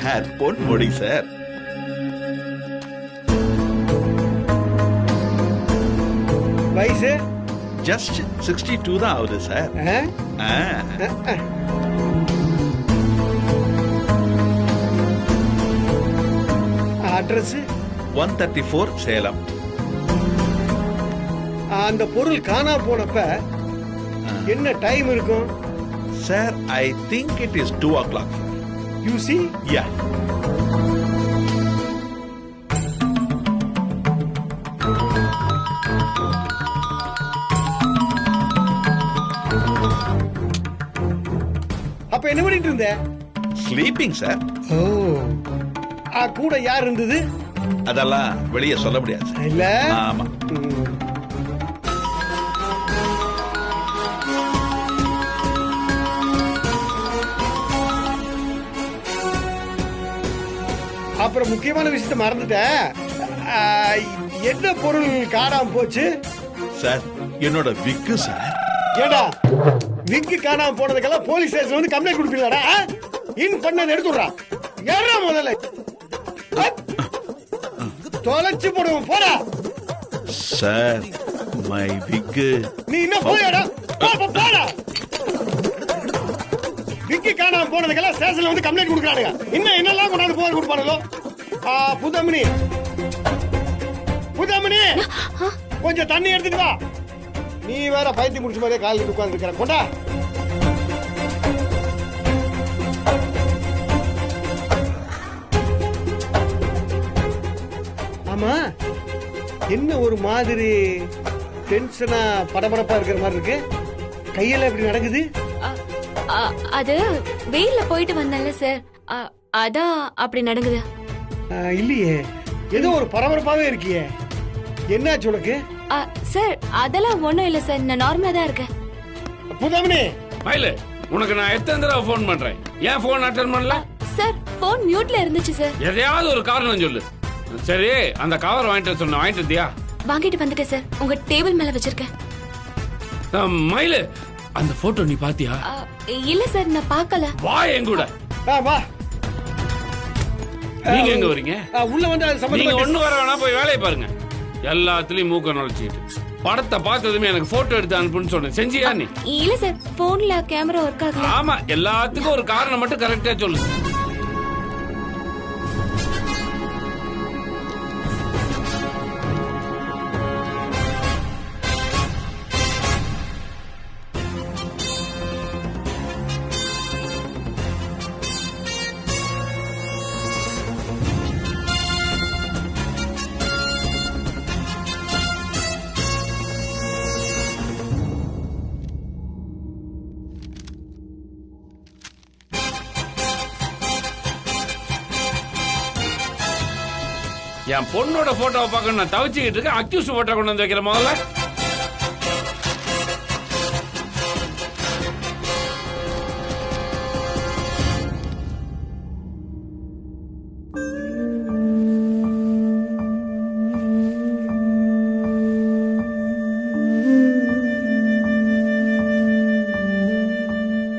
Sir Ponmudi sir. வயசு just 62 தான் ஆகுது சார். அட்ரஸ் 134 சேலம். அந்த பொருள் காணா போனப்ப என்ன டைம் இருக்கும் sir? I think it is 2 o'clock. You see ya. அப்ப என்ன பண்ணிட்டு இருந்த? Sleeping sir. ஓ, கூட யார் இருந்தது? அதெல்லாம் வெளியே சொல்ல முடியாது சார். இல்ல. ஆமா. அப்புறம் முக்கியமான விஷயத்த மறந்துட்டேன். என்ன பொருள் காணாம போச்சு? சார் என்னோட விக்கு சார். ஏடா விக்கு காணாம போனதுக்கெல்லாம் போலீஸ் ஸ்டேஷன் வந்து கம்ப்ளைண்ட் கொடுப்பீங்களாடா? இன் பண்ண எடுத்துடுறா. ஏறா முதல்ல தொலைச்சு போடுவோம். போடா சார். மை விக்கு. நீ இன்னும் போயாடா? போடா. விக்கி காணாம போனதுக்கெல்லாம் ஸ்டேஷன்ல வந்து கம்ப்ளைண்ட் கொடுக்கறானுங்க. இன்னும் என்னெல்லாம் கொண்டாந்து போய் கொடுப்பானுங்களோ. புதமணி புதமணி கொஞ்சம் தண்ணி எடுத்துட்டு வா. நீ வேற பைத்தியம் முடிச்ச மாதிரியே காலில் உட்கார்ந்து இருக்கிற. கொண்டா. ஆமா, என்ன ஒரு மாதிரி டென்ஷனா படபடப்பா இருக்கிற மாதிரி இருக்கு? கையெல்லாம் எப்படி நடக்குது? அது வெயில்ல போயிட்டு வந்தேன்ல சார், அதான் அப்படி நடக்குது. இல்லையே, ஏதோ ஒரு பரபரப்பாவே இருக்கியே. என்னாச்சு உனக்கு? சார் அதெல்லாம் ஒண்ணும் இல்ல சார், நான் நார்மலா தான் இருக்கேன். புதமணி மயிலு, உனக்கு நான் எத்தனை தடவை போன் பண்றேன், ஏன் போன் அட்டெண்ட் பண்ணல? சார் போன் மியூட்ல இருந்துச்சு சார். எதையாவது ஒரு காரணம் சொல்லு. சரி, அந்த கவர் வாங்கிட்டு சொன்ன வாங்கிட்டு வந்தியா? வாங்கிட்டு வந்துட்டேன் சார், உங்க டேபிள் மேல வச்சிருக்கேன். மயிலு, அந்த போட்டோ நீ பாத்தியா? இல்ல சார், நான் பார்க்கல. வா என் கூட. வா. நீங்க எங்க வரீங்க? உள்ள வந்து அது சம்பந்தமா நீங்க ஒண்ணு வர வேணா, போய் வேலையை பாருங்க. எல்லாத்துலயும் மூக்க நுழைச்சிட்டு படத்தை பார்த்ததுமே எனக்கு போட்டோ எடுத்து அனுப்புன்னு சொன்னேன். செஞ்சியா நீ? இல்ல சார், போன்ல கேமரா ஒர்க் ஆகல. ஆமா, எல்லாத்துக்கும் ஒரு காரணம் மட்டும் கரெக்டா சொல்லு. என் பொண்ணோட போட்டோவை பார்க்க நான் தவிச்சுக்கிட்டு இருக்கேன். அக்யூஸ் போட்டோ கொண்டு வந்து வைக்கிற முதல்ல.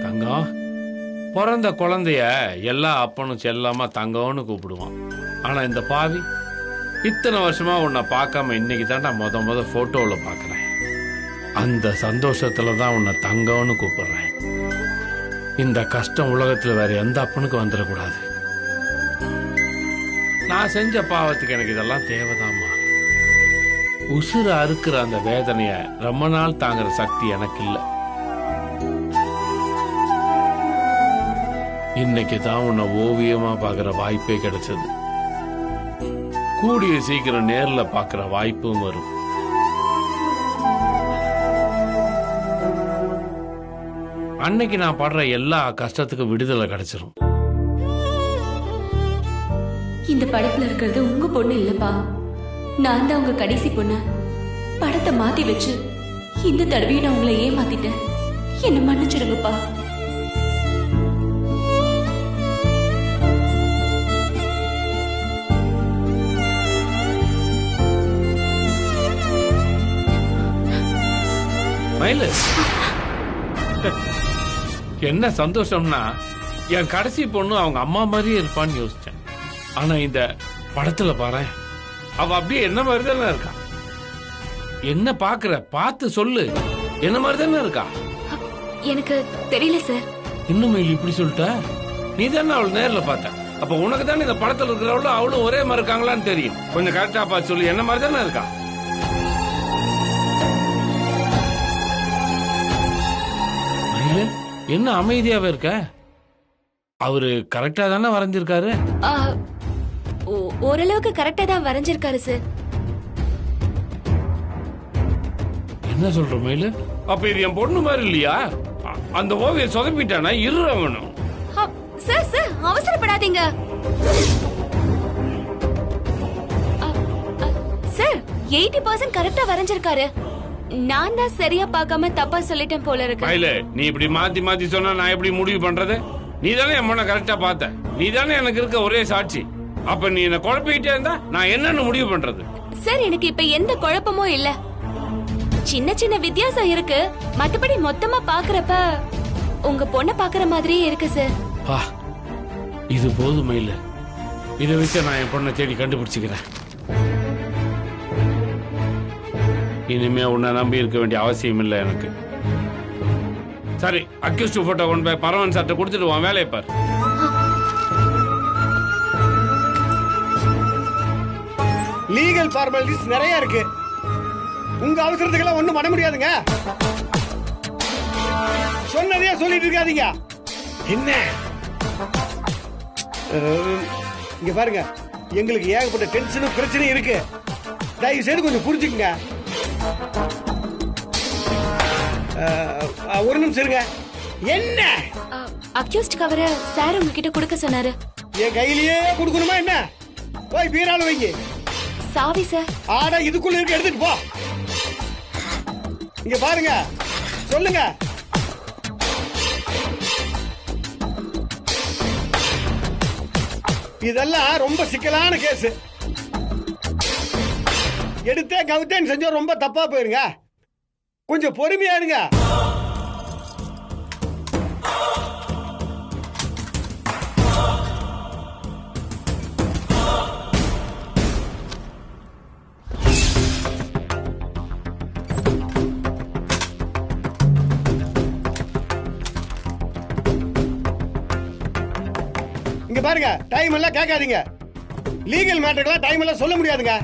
தங்கம், பிறந்த குழந்தைய எல்லா அப்பனும் செல்லாம தங்கம்னு கூப்பிடுவான். ஆனா இந்த பாவி இத்தனை வருஷமா உன்னை பார்க்காம இன்னைக்கு தான் நான் முத போட்டோல பாக்குறேன். அந்த சந்தோஷத்துல தான் உன்னை தங்கம்னு கூப்பிடுறேன். இந்த கஷ்டம் உலகத்துல வேற எந்த அப்பனுக்கு வந்துடக்கூடாது. நான் செஞ்ச பாவத்துக்கு எனக்கு இதெல்லாம் தேவைதாம்மா. உசுறு அறுக்கிற அந்த வேதனைய ரொம்ப நாள் தாங்குற சக்தி எனக்கு இல்லை. இன்னைக்கு தான் உன்னை ஓவியமா பாக்குற வாய்ப்பே கிடைச்சது. கூடிய சீக்கிரம் நேர்ல பாக்குற வாய்ப்பும் வரும். அன்னைக்கு நான் படுற எல்லா கஷ்டத்துக்கும் விடுதலை கிடைச்சிரும். இந்த படத்துல இருக்கிறது உங்க பொண்ணு இல்லப்பா, நான் தான் உங்க கடைசி பொண்ணு. படத்தை மாத்தி வச்சு இந்த தடவையும் நான் உங்களை ஏமாத்திட்டேன். என்ன மன்னிச்சிடுங்கப்பா. மயிலு, என்ன சந்தோஷம்னா என் கடைசி பொண்ணு அவங்க அம்மா மாதிரியே இருப்பான்னு யோசிச்சேன். ஆனா இந்த படத்துல பாரு, அவ அப்படியே என்ன மாதிரி தானே இருக்கா. என்ன பாக்குற, பார்த்து சொல்லு. என்ன மாதிரி தானே இருக்கா. எனக்கு தெரியல சார். இன்னும் இப்படி சொல்லிட்ட? நீ தானே அவள் நேர்ல பார்த்த. அப்ப உனக்கு தானே இந்த படத்துல இருக்கிறவளும் அவளும் ஒரே மாதிரி இருக்காங்களான்னு தெரியும். கொஞ்சம் கரெக்டா பார்த்து சொல்லு. என்ன மாதிரி தானே இருக்கா. என்ன அமைதியாவே இருக்க? அவரு கரெக்டா தானே வரைஞ்சிருக்காரு. ஓரளவுக்கு கரெக்டா தான் வரைஞ்சிருக்காரு சார். என்ன சொல்ற மயிலு? அப்ப இது என் பொண்ணு மாதிரி இல்லையா? அந்த ஓவியம் சொதப்பிட்டானா இருவனும். சார் சார் அவசரப்படாதீங்க சார். 80% கரெக்டா வரைஞ்சிருக்காரு. நான் தான் சரியா பார்க்காம தப்பா சொல்லிட்டேன் போல இருக்கு. மயிலு, நீ இப்படி மாத்தி மாத்தி சொன்னா நான் எப்படி முடிவு பண்றது? நீ தானே என் பொண்ணை கரெக்டா பார்த்த. நீ தானே எனக்கு இருக்க ஒரே சாட்சி. அப்ப நீ என்ன குழப்பிக்கிட்டே இருந்தா நான் என்னன்னு முடிவு பண்றது? சார் எனக்கு இப்ப எந்த குழப்பமும் இல்ல. சின்ன சின்ன வித்தியாசம் இருக்கு. மத்தபடி மொத்தமா பாக்குறப்ப உங்க பொண்ண பாக்குற மாதிரியே இருக்கு சார். இது போதும் மயில. இதை வச்சு நான் என் பொண்ணை தேடி கண்டுபிடிச்சுக்கிறேன். இனிமே உன்னை நம்பி இருக்க வேண்டிய அவசியம் இல்லை எனக்கு. சரி, அக்யூஸ்ட் போட்டோ கொண்டு போய் பரவன் சார்ட்ட கொடுத்துட்டு உன் வேலையை பாரு. லீகல் ஃபார்மாலிட்டிஸ் நிறைய இருக்கு. உங்க அவசரத்துக்கெல்லாம் ஒண்ணும் பண்ண முடியாதுங்க. சொன்னதையே சொல்லிட்டு இருக்காதீங்க. என்ன இங்க பாருங்க, எங்களுக்கு ஏகப்பட்ட டென்ஷனும் பிரச்சனையும் இருக்கு. தயவு செய்து கொஞ்சம் புரிஞ்சுக்குங்க. ஒரு நிமிஷம் இருங்க. என்ன அக்யூஸ்ட் கவரை சார் உங்ககிட்ட கொடுக்க சொன்னாரு. என் கையிலேயே கொடுக்கணுமா என்ன? போய் பீரால வைங்க. சாவி சார். ஆடா இதுக்குள்ள இருக்க எடுத்துட்டு போ. இங்க பாருங்க, சொல்லுங்க. இதெல்லாம் ரொம்ப சிக்கலான கேஸ். எடுத்தே கவுத்தேன்னு செஞ்சா ரொம்ப தப்பா போயிருங்க. கொஞ்சம் பொறுமையா இருங்க. இங்க பாருங்க, டைம் எல்லாம் கேட்காதீங்க. லீகல் மேட்டர்லாம் டைம் எல்லாம் சொல்ல முடியாதுங்க.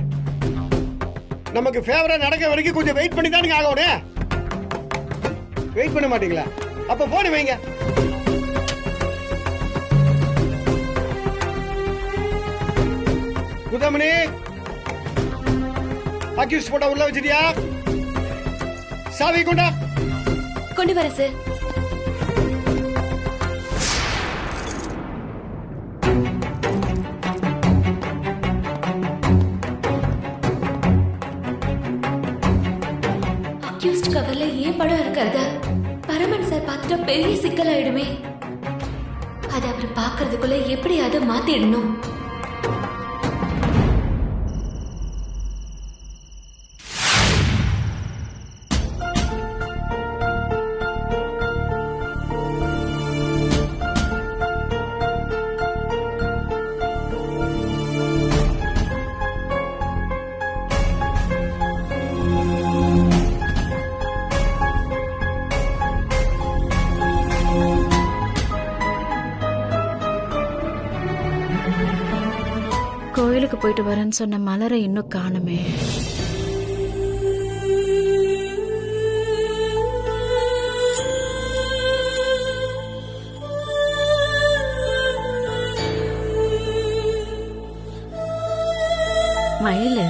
நமக்கு ஃபேவரா நடக்க வரைக்கும் கொஞ்சம் வெயிட் பண்ணி தானுங்க ஆகணும். வெயிட் பண்ண மாட்டீங்களா? அப்ப போன வைங்க. குதமணி, அக்யூஸ்ட் போட்டோ உள்ள வச்சிட்டியா? சாவி கொண்டா. கொண்டு வர சார். கவர்ல ஏன் படம் இருக்காது? பரமன் சார் பார்த்துட்டா பெரிய சிக்கலாயிடுமே. அதை அவர் பார்க்கறதுக்குள்ள எப்படி அதை மாத்திடணும்? கோயிலுக்கு போயிட்டு வரேன்னு சொன்ன மலரை இன்னும் காணுமே. மயிலு,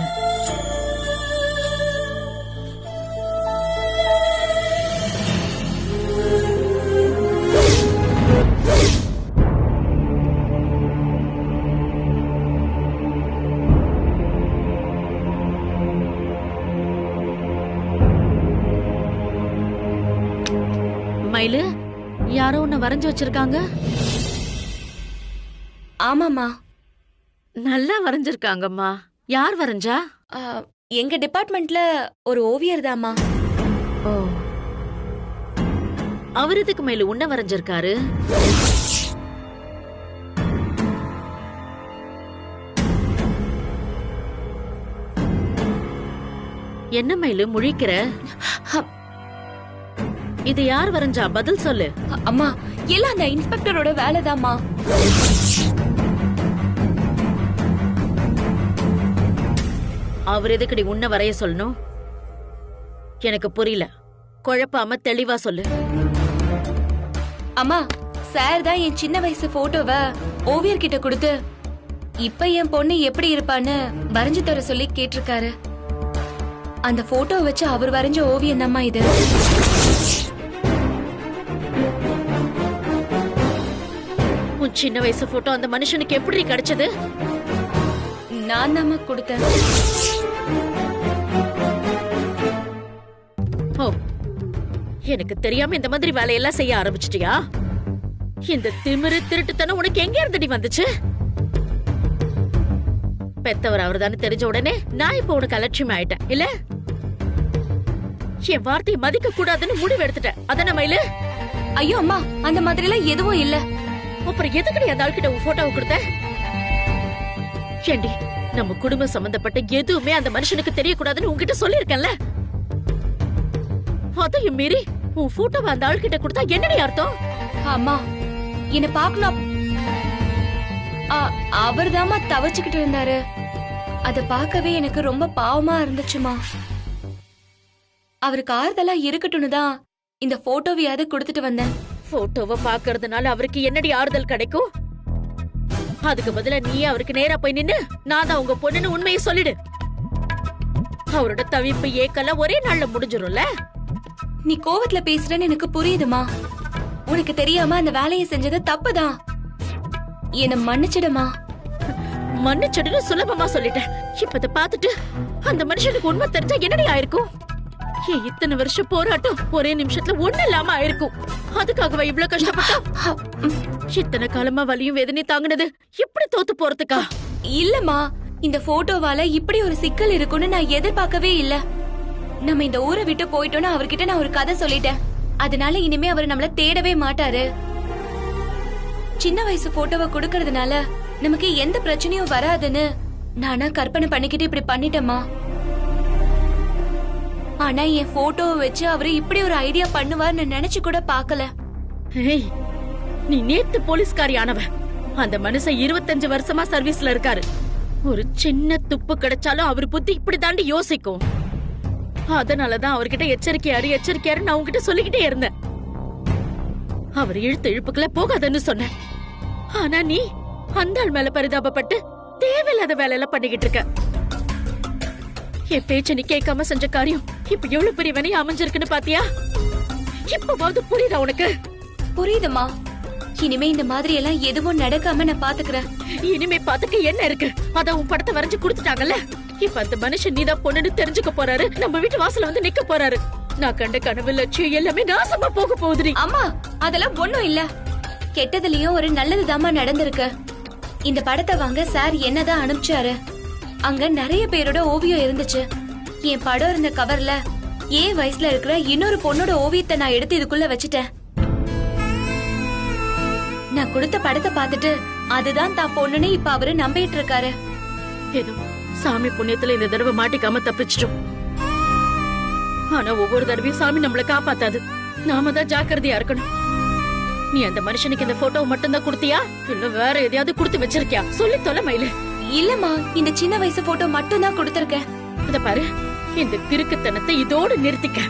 மயிலு, யாரோ உன்னை வரைஞ்சு வச்சிருக்காங்க. ஆமாமா, நல்லா வரைஞ்சிருக்காங்கம்மா. யார் வரைஞ்சா? எங்க டிபார்ட்மெண்ட்ல ஒரு ஓவியர் தாமா. ஓ, அவர் எதுக்கு மயிலு உன்னை வரைஞ்சிருக்காரு? என்ன மயிலு முழிக்கிற? இது யார் வரைஞ்சா? பதில் சொல்லு. அம்மா எல்லாம் அந்த இன்ஸ்பெக்டரோட வேலைதாம்மா. அவர் எதுக்கடி உன்ன வரைய சொல்லணும்? எனக்கு புரியல. குழப்பாம தெளிவா சொல்லு. அம்மா சார் தான் என் சின்ன வயசு போட்டோவை ஓவியர் கிட்ட கொடுத்து இப்ப என் பொண்ணு எப்படி இருப்பான்னு வரைஞ்சு தர சொல்லி கேட்டிருக்காரு. அந்த போட்டோவை வச்சு அவர் வரைஞ்ச ஓவியம் தாம்மா இது. உன் சின்ன வயசு போட்டோ அந்த மனுஷனுக்கு எப்படி கிடைச்சது? நான் தாம்மா கொடுத்தேன். ஓ, எனக்கு தெரியாம இந்த மாதிரி வேலையெல்லாம் செய்ய ஆரம்பிச்சிட்டியா? இந்த திமிரு திருட்டுத்தனம் உனக்கு எங்க இருந்தடி வந்துச்சு? பெத்தவர் அவர்தானே தெரிஞ்ச உடனே நான் இப்ப உனக்கு அலட்சியம் ஆயிட்டேன் இல்ல? என் வார்த்தையை மதிக்க கூடாதுன்னு முடிவு எடுத்துட்டேன் அதான மயிலு? ஐயோ அம்மா அந்த மாதிரி எல்லாம் எதுவும் இல்ல. அப்புறம் எதுக்கடி அந்த ஆள்கிட்ட உன் போட்டோவை கொடுத்த? ஏண்டி, நம்ம குடும்ப சம்பந்தப்பட்ட எதுவுமே அந்த மனுஷனுக்கு தெரியக்கூடாதுன்னு உன்கிட்ட சொல்லியிருக்கேன்ல? அதையும் மீறி உன் போட்டோவை அந்த ஆள்கிட்ட கொடுத்தா என்னடி அர்த்தம்? அம்மா என்ன பாக்கலாம். அவர் தாமா தவச்சுக்கிட்டு இருந்தாரு. அத பார்க்கவே எனக்கு ரொம்ப பாவமா இருந்துச்சுமா. அவருக்கு ஆறுதலா இருக்கட்டும்னு தான் இந்த போட்டோவையாவது கொடுத்துட்டு வந்தேன். போட்டோவை பாக்குறதுனால அவருக்கு என்னடி ஆறுதல் கிடைக்கும்? அதுக்கு பதிலா நீ அவருக்கு நேரா போய் நின்னு நான் தான் உங்க பொண்ணுன்னு உண்மையை சொல்லிடு. அவரோட தவிப்பு ஏக்கெல்லாம் ஒரே நாள்ல முடிஞ்சிரும்ல. நீ கோவத்துல பேசுறேன்னு எனக்கு புரியுதுமா. உனக்கு தெரியாம அந்த வேலையை செஞ்சது தப்புதான். என்ன மன்னிச்சிடுமா. மன்னிச்சிடுன்னு சுலபமா சொல்லிட்டேன். இப்பத பாத்துட்டு அந்த மனுஷனுக்கு உண்மை தெரிஞ்சா என்னடி ஆயிருக்கும்? ஏன் இத்தனை வருஷம் போராட்டம் ஒரே நிமிஷத்துல ஒண்ணு இல்லாம ஆயிருக்கும். அதுக்காகவா இவ்வளவு கஷ்டப்பட்டோம்? இத்தனை காலமா வலியும் வேதனை தாங்கினது இப்படி தோத்து போறதுக்கா? இல்லம்மா, இந்த போட்டோவால இப்படி ஒரு சிக்கல் இருக்குன்னு நான் எதிர்பார்க்கவே இல்ல. நம்ம இந்த ஊரை விட்டு போயிட்டோம்னு அவர்கிட்ட நான் ஒரு கதை சொல்லிட்டேன். அதனால இனிமே அவர் நம்மள தேடவே மாட்டாரு. சின்ன வயசு போட்டோவை கொடுக்கறதுனால நமக்கு எந்த பிரச்சனையும் வராதுன்னு நானா கற்பனை பண்ணிக்கிட்டு இப்படி பண்ணிட்டேம்மா. ஆனா என் போட்டோவை வச்சு அவரு இப்படி ஒரு ஐடியா பண்ணுவார்னு நினைச்சு கூட பாக்கல. நீ நேத்து போலீஸ்காரி ஆனவ. அந்த மனுஷன் 25 வருஷமா சர்வீஸ்ல இருக்காரு. ஒரு சின்ன துப்பு கிடைச்சாலும் அவர் புத்தி இப்படி தாண்டி யோசிக்கும். அதனாலதான் அவர்கிட்ட எச்சரிக்கையாரு நான் உங்ககிட்ட சொல்லிக்கிட்டே இருந்தேன். அவர் இழுத்து இழுப்புக்குள்ள போகாதன்னு சொன்ன. ஆனா நீ அந்த ஆள் மேல பரிதாபப்பட்டு தேவையில்லாத வேலையெல்லாம் பண்ணிக்கிட்டு இருக்க. என் பேச்ச நீ கேட்காம செஞ்ச காரியம் இப்ப எவ்வளவு பெரிய வினையா அமைஞ்சிருக்குன்னு பாத்தியா? இப்பவாவது புரியுதா உனக்கு? புரியுதுமா. இனிமே இந்த மாதிரி எல்லாம் எதுவும் நடக்காம நான் பாத்துக்கிறேன். இனிமே பாத்துக்க என்ன இருக்கு? அதான் உன் படத்தை வரைஞ்சு கொடுத்துட்டாங்கல்ல. இப்ப அந்த மனுஷன் நீதான் பொண்ணுன்னு தெரிஞ்சுக்க போறாரு. நம்ம வீட்டு வாசல்ல வந்து நிக்க போறாரு. நான் கண்ட கனவு லட்சியம் எல்லாமே நாசமா போக போகுதுடி. அம்மா அதெல்லாம் ஒண்ணும் இல்ல. கெட்டதுலயும் ஒரு நல்லதுதாம்மா நடந்திருக்கு. இந்த படத்தை வாங்க சார் என்னதான் அனுப்பிச்சாரு. அங்க நிறைய பேரோட ஓவியம் இருந்துச்சு. என் படம் இருந்த கவர்ல ஏன் வயசுல இருக்கிற இன்னொரு பொண்ணோட ஓவியத்தை நான் எடுத்து இதுக்குள்ள வச்சுட்டேன். நான் கொடுத்த படத்தை பார்த்துட்டு அதுதான் தான் பொண்ணுன்னு இப்ப அவரு நம்பிட்டு இருக்காரு. ஏதோ சாமி புண்ணியத்துல இந்த தடவை மாட்டிக்காம தப்பிச்சிட்டோம். ஆனா ஒவ்வொரு தடவையும் சாமி நம்மள காப்பாத்தாது. நாம தான் ஜாக்கிரதையா இருக்கணும். நீ அந்த மனுஷனுக்கு இந்த போட்டோவை மட்டும்தான் கொடுத்தியா இல்ல வேற எதையாவது கொடுத்து வச்சிருக்கியா? சொல்லி தொலை மயிலு. இல்லம்மா, இந்த சின்ன வயசு போட்டோ மட்டும் தான் கொடுத்திருக்கேன். இத பாரு, இந்த கிறுக்குத்தனத்தை இதோடு நிறுத்திக்க.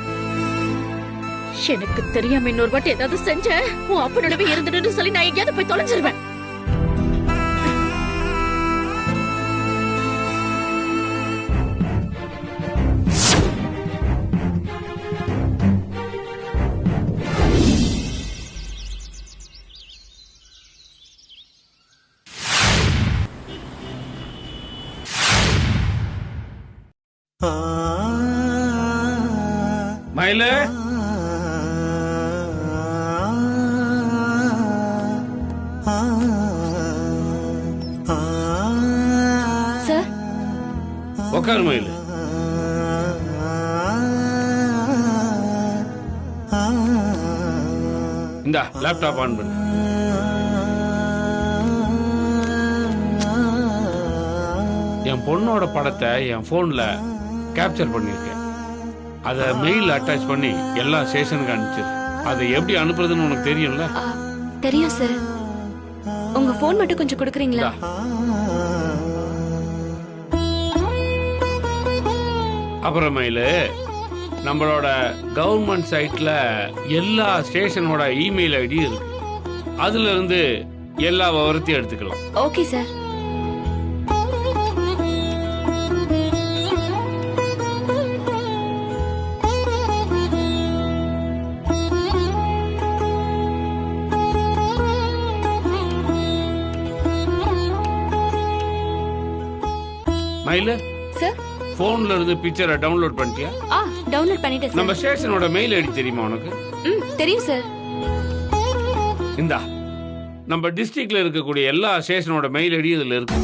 எனக்கு தெரியாம இன்னொரு வாட்டி ஏதாவது செஞ்ச உன் அப்பனோடவே இருந்துட்டு சொல்லி நான் எங்கேயாவது போய் தொலைஞ்சிருவேன். மயிலு, சார் உட்காரு மயிலு. இந்தா லேப்டாப் ஆன் பண்ணு. என் பொண்ணோட படத்தை என் போன்ல கேப்சர் பண்ணிருக்கேன். அதை மெயில் அட்டாச் பண்ணி எல்லா ஸ்டேஷனுக்கு அனுப்பிச்சிரு. அதை எப்படி அனுப்புறதுன்னு உனக்கு தெரியும்ல? தெரியும் சார். உங்க போன் மட்டும் கொஞ்சம் கொடுக்குறீங்களா? அப்புறமேலு நம்மளோட கவர்மெண்ட் சைட்ல எல்லா ஸ்டேஷனோட இமெயில் ஐடி இருக்கு. அதுல இருந்து எல்லா விவரத்தையும் எடுத்துக்கலாம். Okay sir. மயில சார், போன்ல இருந்து பிக்சரை டவுன்லோட் பண்ணிட்டியா? டவுன்லோட் பண்ணிட்டேன் சார். நம்ம ஸ்டேஷனோட மெயில் ஐடி தெரியுமா உனக்கு? தெரியும் சார். இந்தா, நம்ம டிஸ்ட்ரிக்ட்ல இருக்கக்கூடிய எல்லா ஸ்டேஷனோட மெயில் ஐடி இதுல இருக்கு.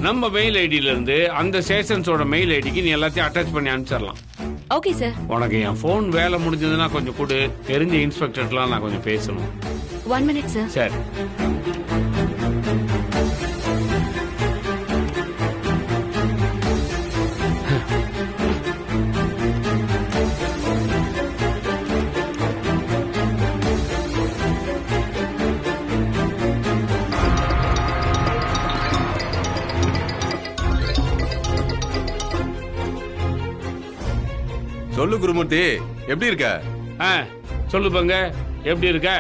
நம்ம மெயில் ஐடியில இருந்து அந்த ஸ்டேஷன்ஸோட மெயில் ஐடிக்கு நீ எல்லாத்தையும் அட்டாச் பண்ணி அனுப்பிச்சிடலாம். Okay sir. உனக்கு என் போன் வேலை முடிஞ்சதுன்னா கொஞ்சம் கொடு. தெரிஞ்ச இன்ஸ்பெக்டர்லாம் நான் கொஞ்சம் பேசணும். 1 minute சார். சரி. சொல்லு குருமூர்த்தி, எப்படி இருக்க? சொல்லு பங்க, எப்படி இருக்க?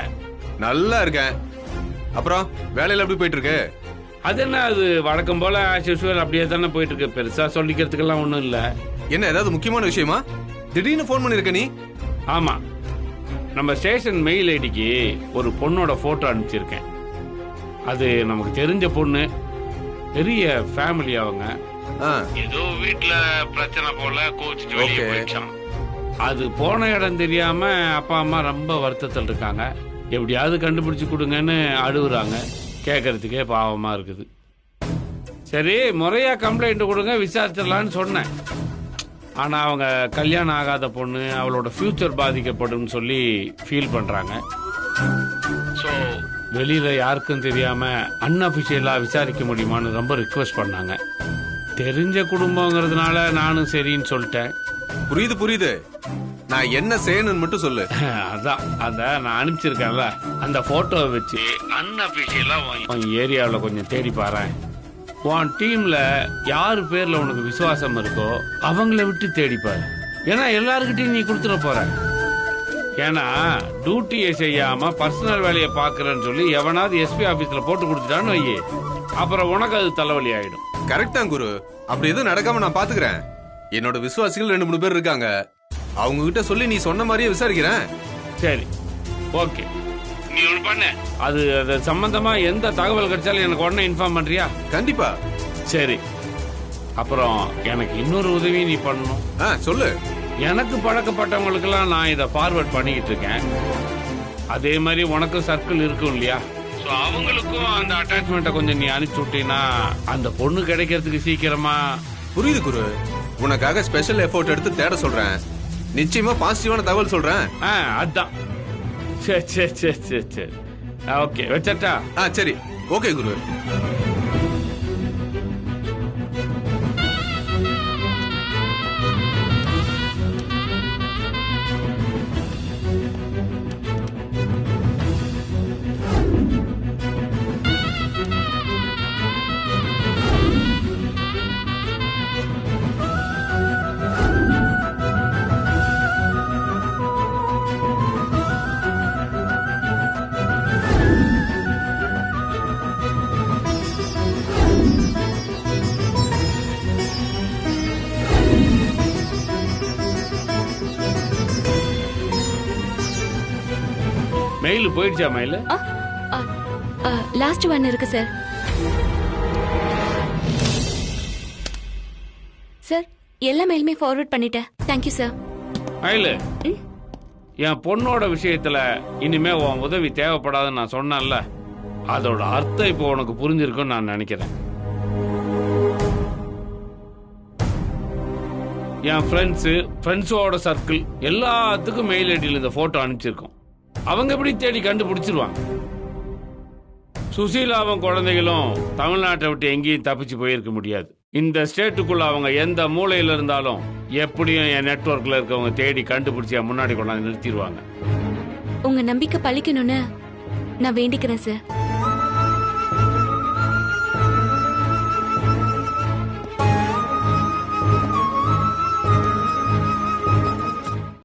நல்லா இருக்கேன். அப்புறம் வேலையில எப்படி போயிட்டு இருக்கு? அது என்ன, அது வழக்கம் போல ஆஸ் யூசுவல் அப்படியே தானே போயிட்டு இருக்கு. பெருசா சொல்லிக்கிறதுக்கெல்லாம் ஒண்ணும் இல்ல. என்ன ஏதாவது முக்கியமான விஷயமா திடீர்னு போன் பண்ணிருக்க நீ? ஆமா, நம்ம ஸ்டேஷன் மெயில் ஐடிக்கு ஒரு பொண்ணோட போட்டோ அனுப்பிச்சிருக்கேன். அது நமக்கு தெரிஞ்ச பொண்ணு, பெரிய ஃபேமிலி. அவங்க ஏதோ வீட்டுல பிரச்சனை போல கோச்சிட்டு வெளியே போயிடுச்சான். அது போன இடம் தெரியாம அப்பா அம்மா ரொம்ப வருத்தத்தில் இருக்காங்க. எப்படியாவது கண்டுபிடிச்சு கொடுங்கன்னு அழுகுறாங்க. கேட்கறதுக்கே பாவமா இருக்குது. சரி, முறையா கம்ப்ளைண்ட் கொடுங்க, விசாரிச்சிடலான்னு சொன்னேன். ஆனா அவங்க கல்யாணம் ஆகாத பொண்ணு, அவளோட ஃபியூச்சர் பாதிக்கப்படும் சொல்லி ஃபீல் பண்றாங்க. ஸோ வெளியில யாருக்கும் தெரியாம அன்அபிஷியலா விசாரிக்க முடியுமான்னு ரொம்ப ரிக்வெஸ்ட் பண்ணாங்க. தெரிஞ்ச குடும்பங்கிறதுனால நானும் சரின்னு சொல்லிட்டேன். புரியுது புரியுது. நான் என்ன செய்யணும்னு மட்டும் சொல்லு. அதான் நான் அனுப்பிச்சிருக்கேன்ல, அந்த போட்டோவை வச்சு அன்அபிஷியலா உன் ஏரியாவில் கொஞ்சம் தேடி பாரு. உன் டீம்ல யாரு பேர்ல உனக்கு விசுவாசம் இருக்கோ அவங்கள விட்டு தேடிப்பாரு. ஏன்னா எல்லாருக்கிட்டையும் நீ கொடுத்துட போற. ஏன்னா டியூட்டியை செய்யாம பர்சனல் வேலையை பாக்குறேன்னு சொல்லி எவனாவது எஸ்பி ஆபீஸ்ல போட்டு கொடுத்துட்டான்னு வையே, அப்புறம் உனக்கு அது தலைவலி ஆயிடும். கரெக்ட் தான் குரு. அப்படி எதுவும் நடக்காம நான் பாத்துக்கிறேன். என்னோட விசுவாசிகள் 2-3 பேர் இருக்காங்க. அவங்க கிட்ட சொல்லி நீ சொன்ன மாதிரியே விசாரிக்கிறேன். சரி, ஓகே. நீ ஒண்ணு பண்ண, அது சம்பந்தமா எந்த தகவல் கிடைச்சாலும் எனக்கு உடனே இன்ஃபார்ம் பண்றியா? கண்டிப்பா. சரி. அப்புறம் எனக்கு இன்னொரு உதவி நீ பண்ணணும். சொல்லு. எனக்கு பழக்கப்பட்டவங்களுக்கெல்லாம் நான் இதை ஃபார்வர்ட் பண்ணிக்கிட்டு இருக்கேன். அதே மாதிரி உனக்கும் சர்க்கிள் இருக்கும் இல்லையா? ஸோ அவங்களுக்கும் அந்த அட்டாச்மெண்ட்டை கொஞ்சம் நீ அனுப்பிச்சு விட்டீங்கன்னா அந்த பொண்ணு கிடைக்கிறதுக்கு சீக்கிரமா. புரியுது குரு. உனக்காக ஸ்பெஷல் எஃபோர்ட் எடுத்து தேட சொல்றேன். நிச்சயமா பாசிட்டிவான தகவல் சொல்றேன். அதான். சரி சரி சரி சரி சரி, ஓகே, வச்சட்டா? சரி, ஓகே குரு. மெயில் போயிடுச்சா? மெயில் லாஸ்ட் ஒன் இருக்கு சார். சார், எல்லா மெயிலுமே ஃபார்வர்ட் பண்ணிட்டேன். Thank you sir. மெயில், என் பொண்ணோட விஷயத்துல இனிமே உன் உதவி தேவைப்படாதுன்னு நான் சொன்னேன்ல, அதோட அர்த்தம் இப்போ உனக்கு புரிஞ்சிருக்குன்னு நான் நினைக்கிறேன். என் ஃப்ரெண்ட்ஸோட சர்க்கிள் எல்லாத்துக்கும் மெயில் ஐடியில் இந்த போட்டோ அனுப்பிச்சிருக்கோம். அவங்க எப்படி தேடி கண்டுபிடிச்சிருவாங்க. சுசீலாவும் குழந்தைகளும் தமிழ்நாட்டை விட்டு எங்கேயும் தப்பிச்சு போயிருக்க முடியாது. இந்த ஸ்டேட்டுக்குள்ள அவங்க எந்த மூலையில இருந்தாலும் எப்படியும் என் நெட்வொர்க்ல இருக்கவங்க தேடி கண்டுபிடிச்சி என் முன்னாடி கொண்டாந்து நிறுத்திடுவாங்க. உங்க நம்பிக்கை பழிக்கணும்னு நான் வேண்டிக்கிறேன் சார்.